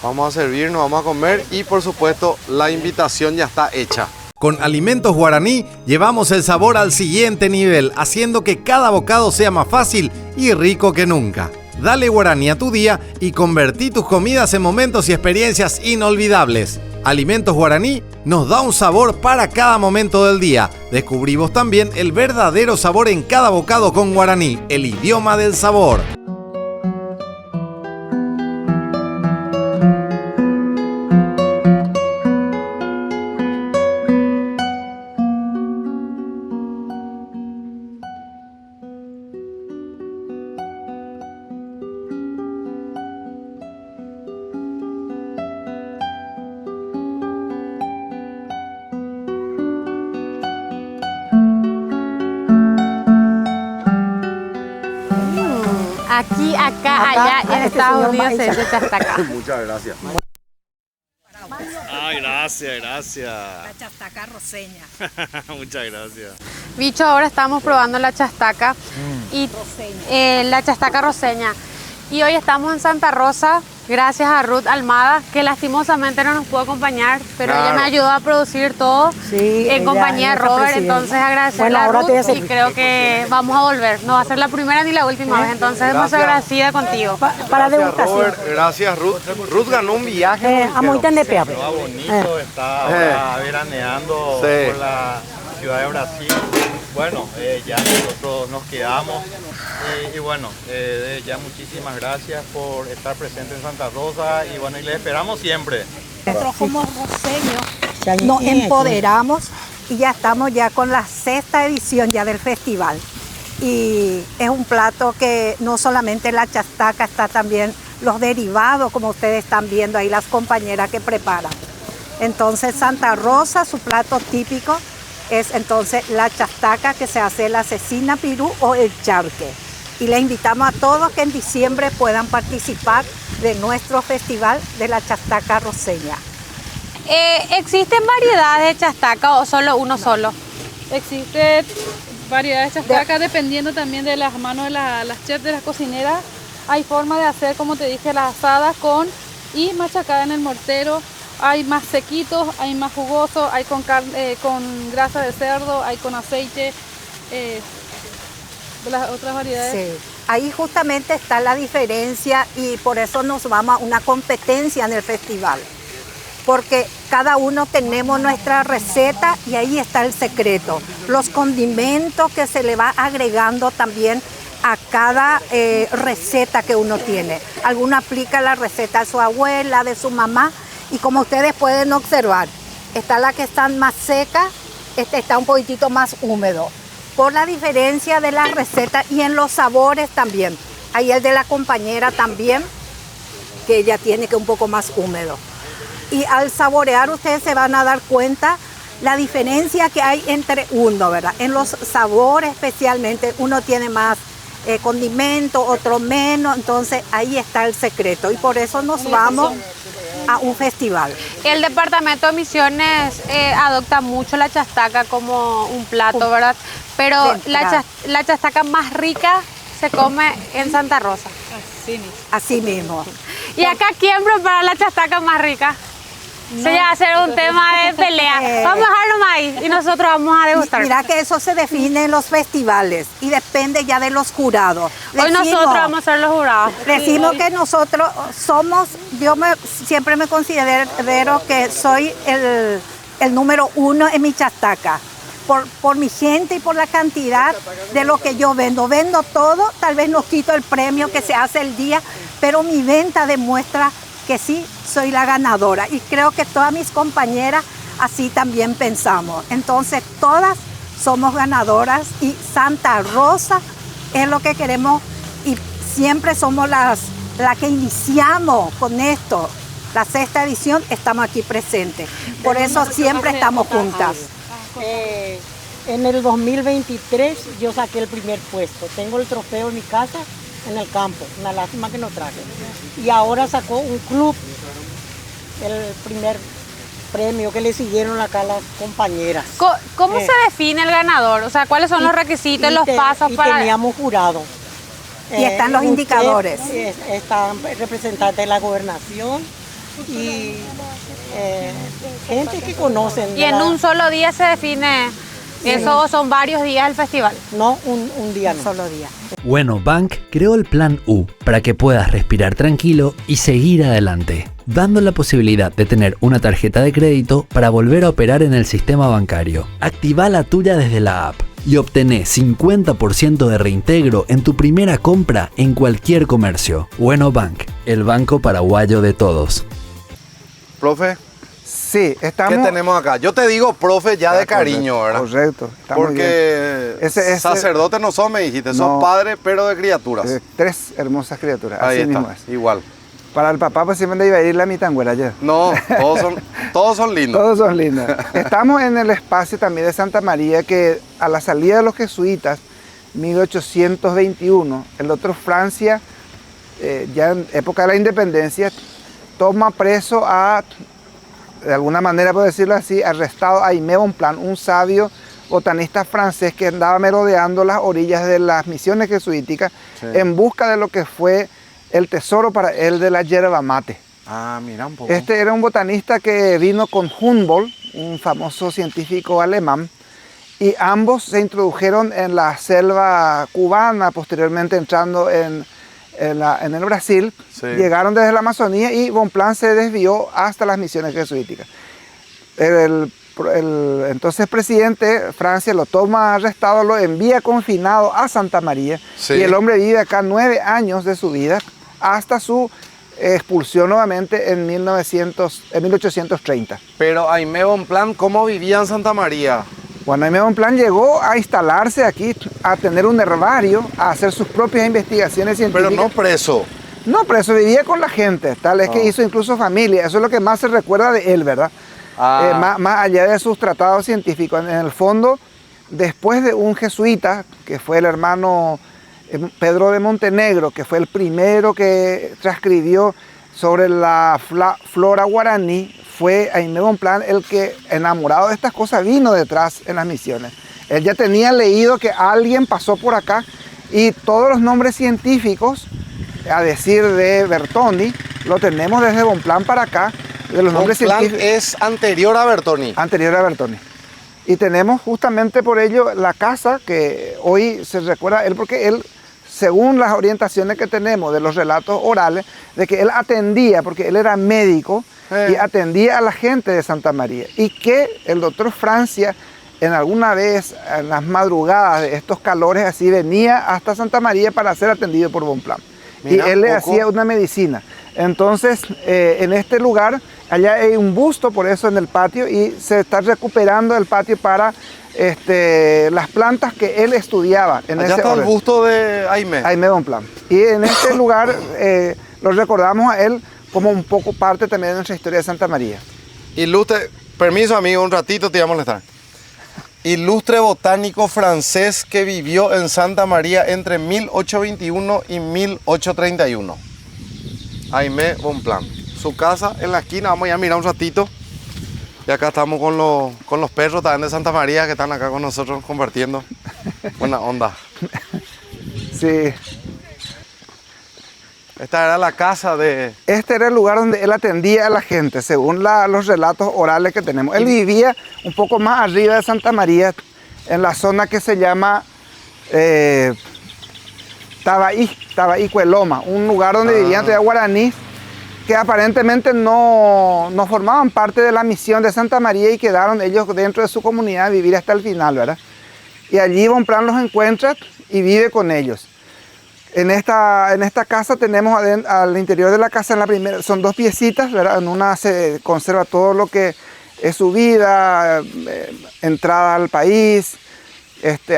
Vamos a servirnos, vamos a comer y por supuesto la invitación ya está hecha.
Con Alimentos Guaraní llevamos el sabor al siguiente nivel, haciendo que cada bocado sea más fácil y rico que nunca. Dale Guaraní a tu día y convertí tus comidas en momentos y experiencias inolvidables. Alimentos Guaraní nos da un sabor para cada momento del día. Descubrimos también el verdadero sabor en cada bocado con Guaraní, el idioma del sabor.
Aquí, acá, allá y en Estados Unidos se dice chastaca.
Muchas gracias.
Ay, gracias.
La chastaca roseña.
Muchas gracias.
Bicho, ahora estamos probando la chastaca y la chastaca roseña. Y hoy estamos en Santa Rosa, gracias a Ruth Almada, que lastimosamente no nos pudo acompañar, pero ella me ayudó a producir todo en compañía de Robert, entonces agradecerle a Ruth y creo que vamos a volver. No va a ser la primera ni la última vez, entonces demasiado agradecida contigo.
Para degustación.
Robert, gracias Ruth. Ruth ganó un viaje.
A Montenepe.
Estaba bonito, está ahora veraneando por la ciudad de Brasil. Bueno, ya nosotros nos quedamos y bueno, ya muchísimas gracias por estar presente en Santa Rosa y bueno, y les esperamos siempre.
Nosotros como roseños nos empoderamos y ya estamos ya con la 6ª edición ya del festival. Y es un plato que no solamente la chastaca, está también los derivados, como ustedes están viendo ahí, las compañeras que preparan. Entonces Santa Rosa, su plato típico es entonces la chastaca, que se hace la cecina pirú o el charque. Y les invitamos a todos que en diciembre puedan participar de nuestro festival de la chastaca roseña.
¿Existen variedades de chastaca o solo uno solo?
Existe variedades de chastaca dependiendo también de las manos de las chefs, de las cocineras. Hay forma de hacer, como te dije, las asadas y machacada en el mortero. Hay más sequitos, hay más jugosos, hay con grasa de cerdo, hay con aceite, de las otras variedades.
Sí, ahí justamente está la diferencia y por eso nos vamos a una competencia en el festival. Porque cada uno tenemos nuestra receta y ahí está el secreto. Los condimentos que se le va agregando también a cada receta que uno tiene. Alguno aplica la receta de su abuela, de su mamá, y como ustedes pueden observar, está la que está más seca, este está un poquitito más húmedo. Por la diferencia de las recetas y en los sabores también. Ahí el de la compañera también, que ella tiene que un poco más húmedo. Y al saborear ustedes se van a dar cuenta la diferencia que hay entre uno, ¿verdad? En los sabores especialmente, uno tiene más condimento, otro menos, entonces ahí está el secreto y por eso nos vamos a un festival.
El departamento de Misiones adopta mucho la chastaca como un plato, ¿verdad? Pero la chastaca más rica se come en Santa Rosa.
Así mismo.
¿Y acá quién prepara la chastaca más rica? Se va a hacer un tema de pelea. Vamos a dejarlo ahí y nosotros vamos a degustar.
Mira que eso se define en los festivales y depende ya de los jurados.
Hoy nosotros vamos a ser los jurados.
Decimos que nosotros somos, siempre me considero que soy el número 1 en mi chastaca. Por mi gente y por la cantidad de lo que yo vendo. Vendo todo, tal vez no quito el premio que se hace el día, pero mi venta demuestra que sí soy la ganadora y creo que todas mis compañeras así también pensamos. Entonces todas somos ganadoras y Santa Rosa es lo que queremos y siempre somos las que iniciamos con esto. La 6ª edición estamos aquí presentes, por eso siempre estamos juntas.
En el 2023 yo saqué el primer puesto, tengo el trofeo en mi casa, en el campo, una lástima que no traje. Y ahora sacó un club el primer premio que le siguieron acá las compañeras.
¿Cómo se define el ganador? O sea, ¿cuáles son los requisitos, los pasos para...?
Teníamos jurado.
Y están los indicadores.
Están representantes de la gobernación y gente que conocen.
¿Y en un solo día se define eso o son varios días el festival?
No, un día, no.
Solo día.
Bueno, Bank creó el Plan U para que puedas respirar tranquilo y seguir adelante, dando la posibilidad de tener una tarjeta de crédito para volver a operar en el sistema bancario. Activa la tuya desde la app y obtené 50% de reintegro en tu primera compra en cualquier comercio. Bueno Bank, el banco paraguayo de todos.
Profe.
Sí, estamos...
¿Qué tenemos acá? Yo te digo profe ya de cariño, ¿verdad?
Correcto.
Porque sacerdote no sos, me dijiste, sos padre, pero de criaturas.
3 hermosas criaturas,
ahí
así
está,
mismo es.
Igual.
Para el papá pues siempre iba a ir la mitangüera ayer.
No, todos son lindos.
Todos son lindos. Estamos en el espacio también de Santa María que a la salida de los jesuitas, 1821, el doctor Francia, ya en época de la independencia, toma preso de alguna manera, por decirlo así, arrestado a Aimé Bonpland, un sabio botanista francés que andaba merodeando las orillas de las misiones jesuíticas en busca de lo que fue el tesoro para él de la yerba mate.
Ah, mira un poco.
Este era un botanista que vino con Humboldt, un famoso científico alemán, y ambos se introdujeron en la selva cubana, posteriormente entrando en el Brasil, llegaron desde la Amazonía y Bonpland se desvió hasta las misiones jesuíticas. El entonces presidente Francia lo toma arrestado, lo envía confinado a Santa María y el hombre vive acá 9 años de su vida hasta su expulsión nuevamente en 1830.
Pero Aimé Bonpland, ¿cómo vivía en Santa María?
Bueno, Aimé Bonpland llegó a instalarse aquí, a tener un herbario, a hacer sus propias investigaciones científicas.
Pero no preso.
No, pero eso vivía con la gente, tal es que hizo incluso familia, eso es lo que más se recuerda de él, ¿verdad? Más allá de sus tratados científicos. En el fondo, después de un jesuita, que fue el hermano Pedro de Montenegro, que fue el primero que transcribió sobre la flora guaraní, fue Aimé Bonpland el que, enamorado de estas cosas, vino detrás en las misiones. Él ya tenía leído que alguien pasó por acá y todos los nombres científicos, a decir de Bertoni, lo tenemos desde Bonpland para acá. De los nombres científicos
es anterior a Bertoni.
Anterior a Bertoni. Y tenemos justamente por ello la casa que hoy se recuerda a él, porque él, según las orientaciones que tenemos de los relatos orales, de que él atendía, porque él era médico, y atendía a la gente de Santa María. Y que el doctor Francia, en alguna vez, en las madrugadas de estos calores así, venía hasta Santa María para ser atendido por Bonpland. Y él le hacía una medicina. Entonces, en este lugar, allá hay un busto, por eso en el patio, y se está recuperando el patio para las plantas que él estudiaba.
Allá está el busto de Aimé.
Aimé Bonpland. Y en este lugar lo recordamos a él como un poco parte también de nuestra historia de Santa María.
Ilustre, permiso amigo, un ratito te iba a molestar. Ilustre botánico francés que vivió en Santa María entre 1821 y 1831. Aimé Bonpland. Su casa en la esquina, vamos a ir a mirar un ratito. Y acá estamos con los perros también de Santa María que están acá con nosotros compartiendo. Buena onda.
Sí.
Esta era la casa de...
Este era el lugar donde él atendía a la gente, según los relatos orales que tenemos. Él vivía un poco más arriba de Santa María, en la zona que se llama Tabaí Cueloma, un lugar donde vivían todavía guaraníes que aparentemente no formaban parte de la misión de Santa María y quedaron ellos dentro de su comunidad a vivir hasta el final, ¿verdad? Y allí Bonpland los encuentra y vive con ellos. En esta casa tenemos al interior de la casa, en la primera, son dos piecitas, ¿verdad? En una se conserva todo lo que es su vida, entrada al país,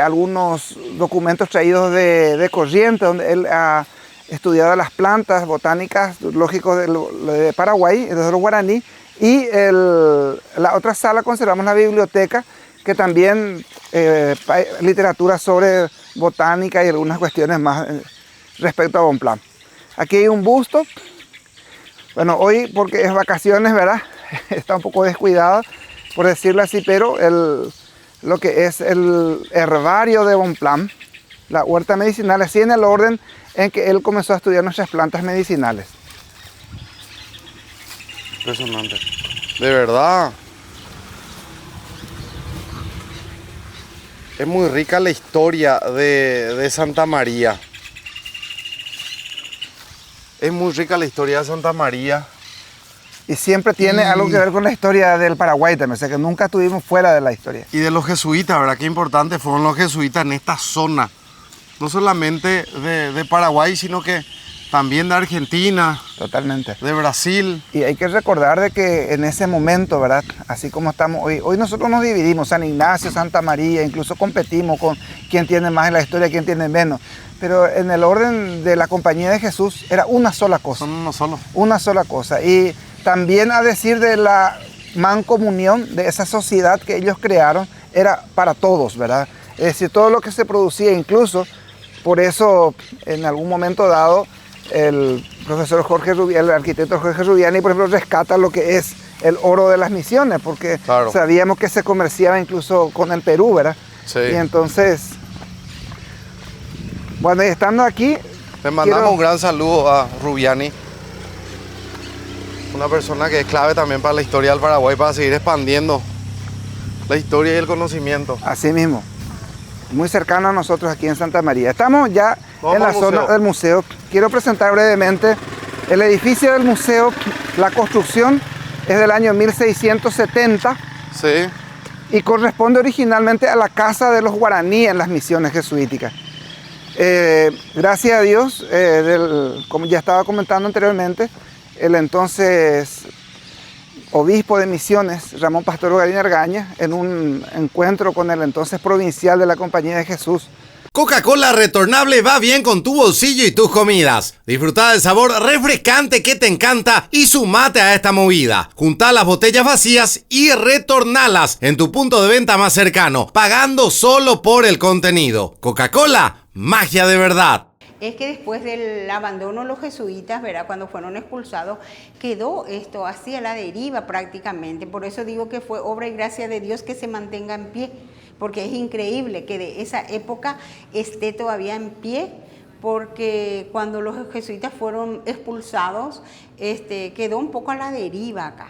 algunos documentos traídos de Corrientes, donde él ha estudiado las plantas botánicas, lógicos de Paraguay, de los guaraní, y la otra sala conservamos la biblioteca, que también hay literatura sobre botánica y algunas cuestiones más respecto a Bonpland. Aquí hay un busto, bueno, hoy porque es vacaciones, ¿verdad? Está un poco descuidado, por decirlo así, pero lo que es el herbario de Bonpland, la huerta medicinal, así en el orden en que él comenzó a estudiar nuestras plantas medicinales.
Impresionante. De verdad. Es muy rica la historia de Santa María. Es muy rica la historia de Santa María.
Y siempre tiene algo que ver con la historia del Paraguay también, o sea que nunca estuvimos fuera de la historia.
Y de los jesuitas, ¿verdad? Qué importante fueron los jesuitas en esta zona. No solamente de Paraguay, sino que también de Argentina.
Totalmente.
De Brasil.
Y hay que recordar de que en ese momento, ¿verdad? Así como estamos hoy nosotros nos dividimos, San Ignacio, Santa María, incluso competimos con quién tiene más en la historia, quién tiene menos. Pero en el orden de la Compañía de Jesús era una sola cosa.
Son uno solo.
Una sola cosa. Y también a decir de la mancomunión de esa sociedad que ellos crearon, era para todos, ¿verdad? Es decir, todo lo que se producía, incluso, por eso en algún momento dado, el profesor Jorge Rubiani, el arquitecto Jorge Rubiani, por ejemplo, rescata lo que es el oro de las misiones, porque claro, sabíamos que se comerciaba incluso con el Perú, ¿verdad?
Sí.
Y entonces, bueno, y estando aquí...
Le mandamos un gran saludo a Rubiani, una persona que es clave también para la historia del Paraguay, para seguir expandiendo la historia y el conocimiento.
Así mismo, muy cercano a nosotros aquí en Santa María. Estamos ya en la zona del museo. Quiero presentar brevemente el edificio del museo. La construcción es del año 1670.
Sí.
Y corresponde originalmente a la casa de los guaraní en las misiones jesuíticas. Gracias a Dios, como ya estaba comentando anteriormente, el entonces obispo de Misiones, Ramón Pastor Garín Argaña, en un encuentro con el entonces provincial de la Compañía de Jesús,
Coca-Cola retornable va bien con tu bolsillo y tus comidas. Disfruta del sabor refrescante que te encanta y sumate a esta movida. Junta las botellas vacías y retornalas en tu punto de venta más cercano, pagando solo por el contenido. Coca-Cola, magia de verdad.
Es que después del abandono de los jesuitas, ¿verdad? Cuando fueron expulsados, quedó esto así a la deriva prácticamente. Por eso digo que fue obra y gracia de Dios que se mantenga en pie, porque es increíble que de esa época esté todavía en pie, porque cuando los jesuitas fueron expulsados, quedó un poco a la deriva acá.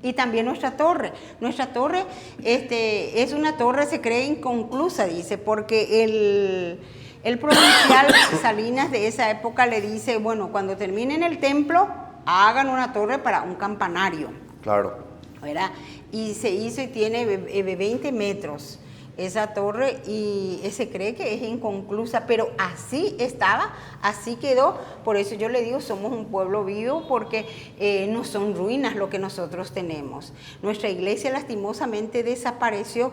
Y también nuestra torre es una torre, se cree inconclusa, dice, porque el provincial Salinas de esa época le dice, bueno, cuando terminen el templo, hagan una torre para un campanario.
Claro.
¿Verdad? Y se hizo y tiene 20 metros esa torre y se cree que es inconclusa, pero así estaba, así quedó. Por eso yo le digo, somos un pueblo vivo, porque no son ruinas lo que nosotros tenemos. Nuestra iglesia lastimosamente desapareció.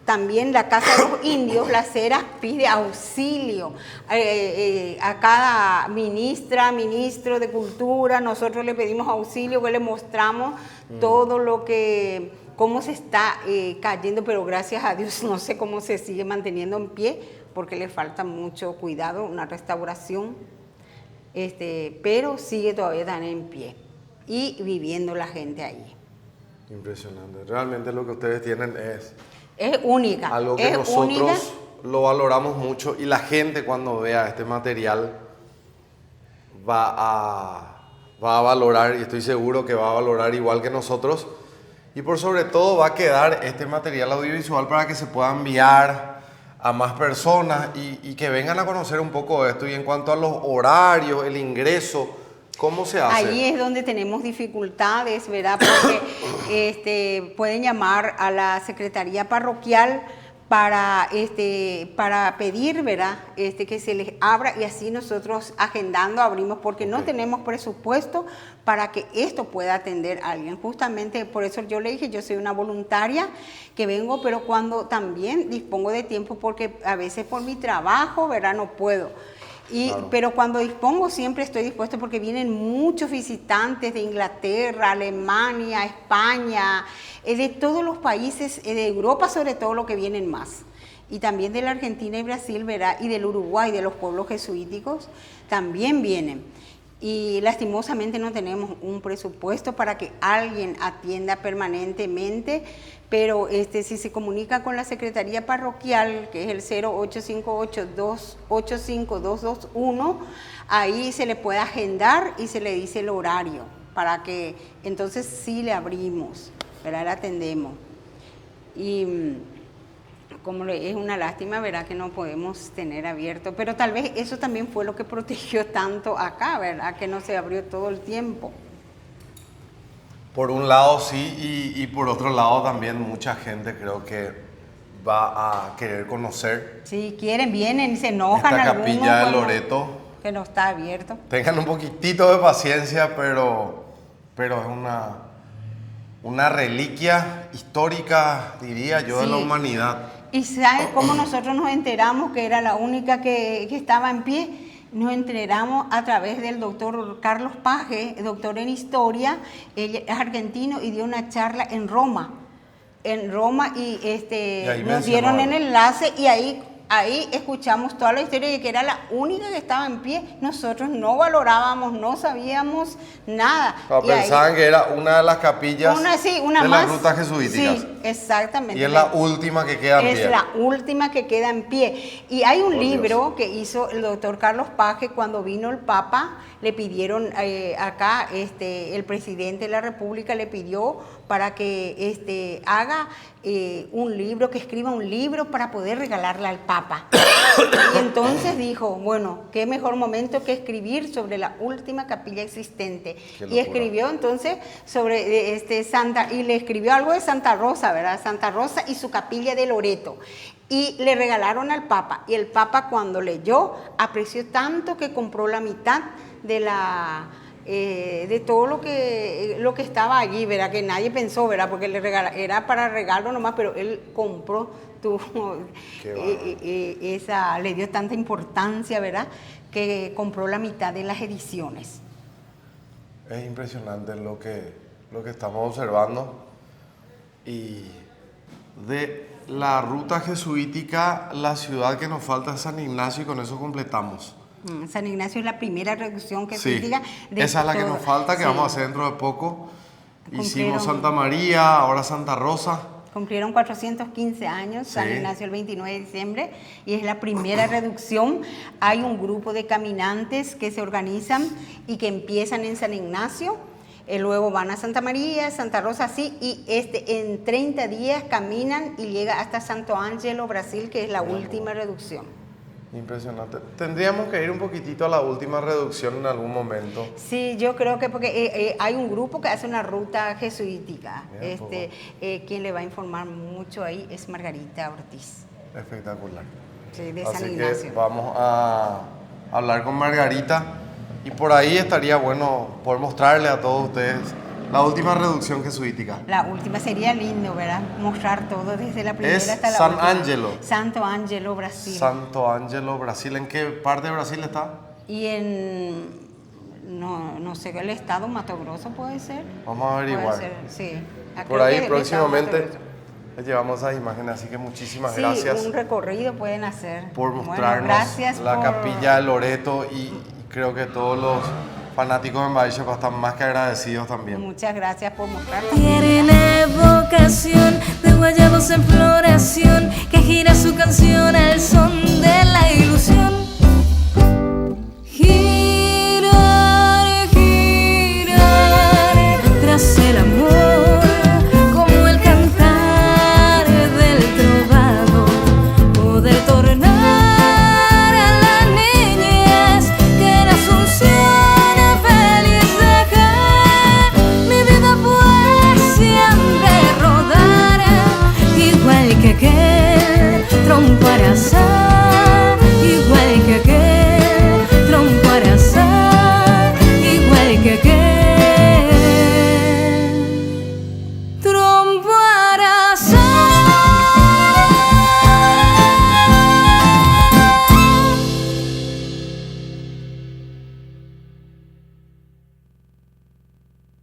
También la Casa de los Indios, la Cera, pide auxilio a cada ministro de Cultura. Nosotros le pedimos auxilio, que le mostramos todo cómo se está cayendo, pero gracias a Dios no sé cómo se sigue manteniendo en pie, porque le falta mucho cuidado, una restauración, pero sigue todavía tan en pie y viviendo la gente ahí.
Impresionante, realmente lo que ustedes tienen
es única.
Algo que nosotros lo valoramos mucho, y la gente cuando vea este material va a valorar, y estoy seguro que va a valorar igual que nosotros, y por sobre todo va a quedar este material audiovisual para que se pueda enviar a más personas y que vengan a conocer un poco de esto. Y en cuanto a los horarios, el ingreso, ¿cómo se hace?
Ahí es donde tenemos dificultades, ¿verdad? Porque pueden llamar a la Secretaría Parroquial para pedir, ¿verdad? Que se les abra, y así nosotros agendando abrimos, porque no tenemos presupuesto para que esto pueda atender a alguien. Justamente por eso yo le dije, yo soy una voluntaria que vengo, pero cuando también dispongo de tiempo, porque a veces por mi trabajo, ¿verdad? No puedo. Claro. Pero cuando dispongo siempre estoy dispuesto, porque vienen muchos visitantes de Inglaterra, Alemania, España, de todos los países, de Europa sobre todo, lo que vienen más. Y también de la Argentina y Brasil, ¿verdad? Y del Uruguay, de los pueblos jesuíticos, también vienen. Y lastimosamente no tenemos un presupuesto para que alguien atienda permanentemente, pero si se comunica con la Secretaría Parroquial, que es el 0858-285-221, ahí se le puede agendar y se le dice el horario, para que entonces sí le abrimos, ¿verdad? Le atendemos. Y como es una lástima, ¿verdad?, que no podemos tener abierto, pero tal vez eso también fue lo que protegió tanto acá, ¿verdad?, que no se abrió todo el tiempo.
Por un lado sí, y por otro lado también mucha gente creo que va a querer conocer.
Sí, vienen, se enojan
esta capilla de Loreto,
que no está abierto.
Tengan un poquitito de paciencia, pero es una reliquia histórica, diría yo, de la humanidad.
¿Y sabes cómo nosotros nos enteramos que era la única que estaba en pie? Nos enteramos a través del doctor Carlos Paje, doctor en historia. Él es argentino y dio una charla en Roma. Y nos dieron el enlace, y ahí escuchamos toda la historia de que era la única que estaba en pie. Nosotros no valorábamos, no sabíamos nada.
Pensaban que era una de las capillas de las rutas jesuíticas.
Sí, exactamente.
Y es la última que queda en pie.
Es la última que queda en pie. Y hay un libro que hizo el doctor Carlos Paje cuando vino el Papa. Le pidieron acá, el presidente de la República le pidió para que haga un libro, que escriba un libro para poder regalarle al Papa. Y entonces dijo, bueno, qué mejor momento que escribir sobre la última capilla existente. Y escribió entonces sobre y le escribió algo de Santa Rosa, ¿verdad? Santa Rosa y su capilla de Loreto. Y le regalaron al Papa. Y el Papa, cuando leyó, apreció tanto que compró la mitad de la de todo lo que estaba allí, ¿verdad? Que nadie pensó, ¿verdad? Porque era para regalo nomás, pero él compró, le dio tanta importancia, ¿verdad? Que compró la mitad de las ediciones.
Es impresionante lo que estamos observando. Y de la ruta jesuítica, la ciudad que nos falta es San Ignacio y con eso completamos.
San Ignacio es la primera reducción jesuítica.
Sí, esa es la que nos falta, que vamos a hacer dentro de poco. Hicimos Santa María, ahora Santa Rosa.
Cumplieron 415 años, San Ignacio el 29 de diciembre, y es la primera reducción. Hay un grupo de caminantes que se organizan y que empiezan en San Ignacio, luego van a Santa María, Santa Rosa, así, y en 30 días caminan y llega hasta Santo Ángelo, Brasil, que es la última reducción.
Impresionante. Tendríamos que ir un poquitito a la última reducción en algún momento.
Sí, yo creo que porque hay un grupo que hace una ruta jesuítica. Quien le va a informar mucho ahí es Margarita Ortiz.
Espectacular.
Sí, de
Así
San Ignacio.
Que vamos a hablar con Margarita y por ahí estaría bueno poder mostrarle a todos ustedes la última reducción jesuítica.
La última sería lindo, ¿verdad? Mostrar todo desde la primera hasta la
San
última.
Ángelo.
Santo Ángelo, Brasil.
Santo Ángelo, Brasil. ¿En qué parte de Brasil está?
Y no sé, el estado Mato Grosso puede ser.
Vamos a averiguar.
Puede ser, sí.
Por ahí próximamente les llevamos esas imágenes, así que muchísimas gracias.
Sí, un recorrido pueden hacer.
Por mostrarnos la capilla de Loreto y creo que todos los fanáticos en Baixapa están más que agradecidos también.
Muchas gracias por mostrar.
Tiene la vocación de guayabos en floración.